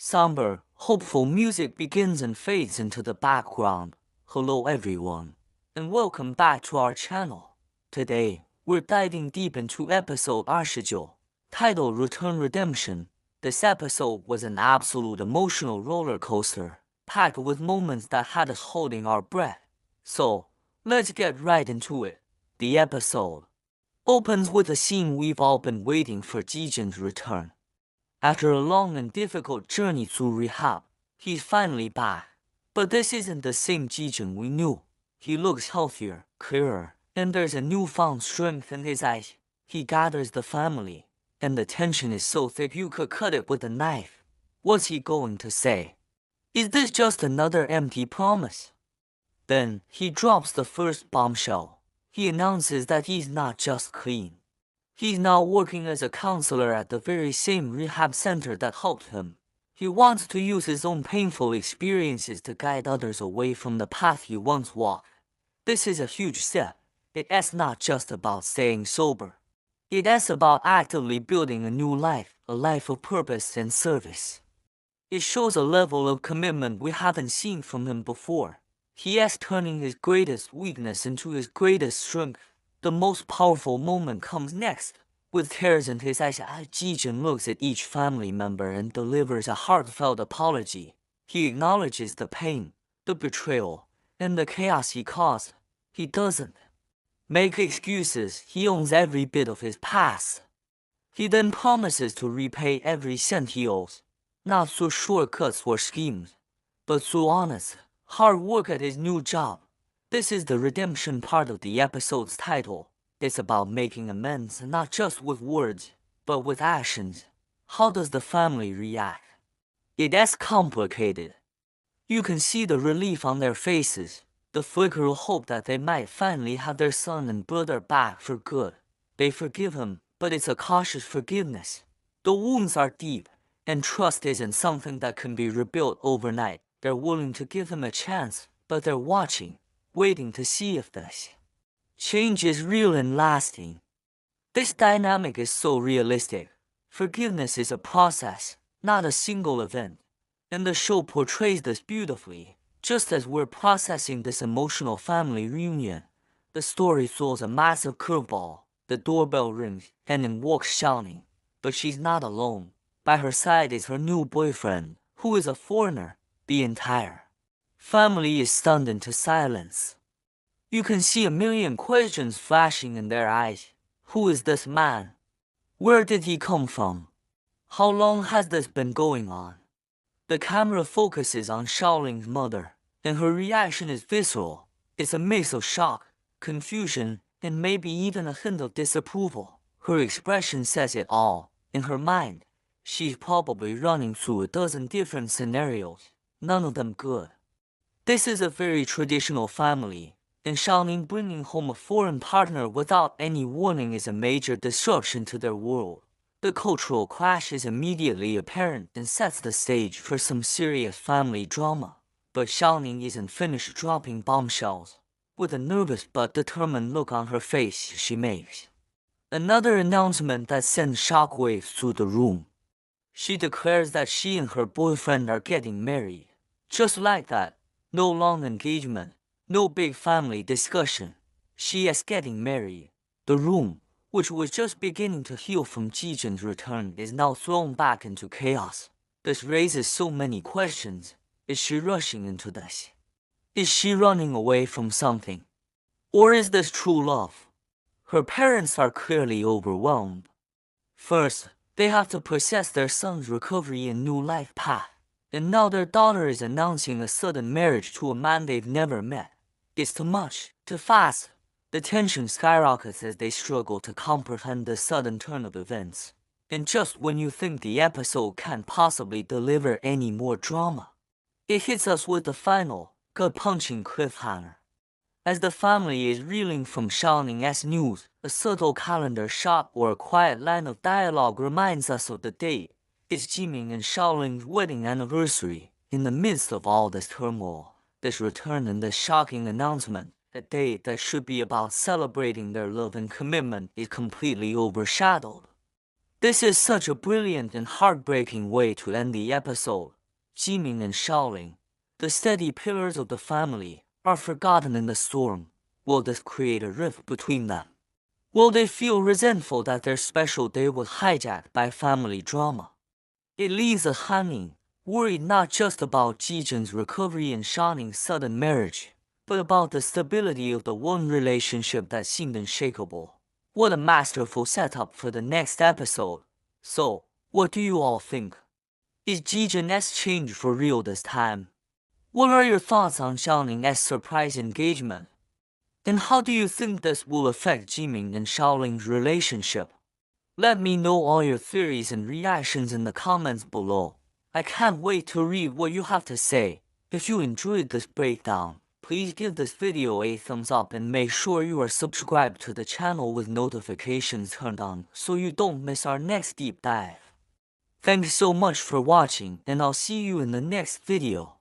Somber, hopeful music begins and fades into the background. Hello everyone, and welcome back to our channel. Today, we're diving deep into episode 29, titled Return Redemption. This episode was an absolute emotional roller coaster, packed with moments that had us holding our breath. So, let's get right into it. The episode opens with a scene we've all been waiting for: Jiejun's return. After a long and difficult journey through rehab, he's finally back. But this isn't the same Jiejun we knew. He looks healthier, clearer, and there's a newfound strength in his eyes. He gathers the family, and the tension is so thick you could cut it with a knife. What's he going to say? Is this just another empty promise? Then he drops the first bombshell. He announces that he's not just clean. He's now working as a counselor at the very same rehab center that helped him. He wants to use his own painful experiences to guide others away from the path he once walked. This is a huge step. It's not just about staying sober. It's about actively building a new life, a life of purpose and service. It shows a level of commitment we haven't seen from him before. He is turning his greatest weakness into his greatest strength. The most powerful moment comes next. With tears in his eyes, Jiejun looks at each family member and delivers a heartfelt apology. He acknowledges the pain, the betrayal, and the chaos he caused. He doesn't make excuses. He owns every bit of his past. He then promises to repay every cent he owes, not through shortcuts or schemes, but through honest, hard work at his new job. This is the redemption part of the episode's title. It's about making amends, not just with words, but with actions. How does the family react? It's complicated. You can see the relief on their faces, the flicker of hope that they might finally have their son and brother back for good. They forgive him, but it's a cautious forgiveness. The wounds are deep, and trust isn't something that can be rebuilt overnight. They're willing to give him a chance, but they're watching, waiting to see if this change is real and lasting. This dynamic is so realistic. Forgiveness is a process, not a single event. And the show portrays this beautifully. Just as we're processing this emotional family reunion, the story throws a massive curveball. The doorbell rings, and in walks Xiaoning. But she's not alone. By her side is her new boyfriend, who is a foreigner. The entire family is stunned into silence. You can see a million questions flashing in their eyes. Who is this man? Where did he come from? How long has this been going on? The camera focuses on Xiaoling's mother, and her reaction is visceral. It's a mix of shock, confusion, and maybe even a hint of disapproval. Her expression says it all. In her mind, she's probably running through a dozen different scenarios, none of them good. This is a very traditional family, and Xiaoning bringing home a foreign partner without any warning is a major disruption to their world. The cultural clash is immediately apparent and sets the stage for some serious family drama. But Xiaoning isn't finished dropping bombshells. With a nervous but determined look on her face, she makes another announcement that sends shockwaves through the room. She declares that she and her boyfriend are getting married. Just like that. No long engagement, no big family discussion. She is getting married. The room, which was just beginning to heal from Jiejun's return, is now thrown back into chaos. This raises so many questions. Is she rushing into this? Is she running away from something? Or is this true love? Her parents are clearly overwhelmed. First, they have to process their son's recovery and new life path. And now their daughter is announcing a sudden marriage to a man they've never met. It's too much, too fast. The tension skyrockets as they struggle to comprehend the sudden turn of events. And just when you think the episode can't possibly deliver any more drama, it hits us with the final, gut-punching cliffhanger. As the family is reeling from Xiaoning's news, a subtle calendar shot or a quiet line of dialogue reminds us of the date. It's Jieming and Xiaoling's wedding anniversary. In the midst of all this turmoil, this return and this shocking announcement, a day that should be about celebrating their love and commitment, is completely overshadowed. This is such a brilliant and heartbreaking way to end the episode. Jieming and Xiaoling, the steady pillars of the family, are forgotten in the storm. Will this create a rift between them? Will they feel resentful that their special day was hijacked by family drama? It leaves us hanging, worried not just about Jiejun's recovery and Xiaoning's sudden marriage, but about the stability of the one relationship that seemed unshakable. What a masterful setup for the next episode. So, what do you all think? Is Jiejun's change for real this time? What are your thoughts on Xiaoning's surprise engagement? And how do you think this will affect Jieming and Xiaoling's relationship? Let me know all your theories and reactions in the comments below. I can't wait to read what you have to say. If you enjoyed this breakdown, please give this video a thumbs up and make sure you are subscribed to the channel with notifications turned on so you don't miss our next deep dive. Thanks so much for watching, and I'll see you in the next video.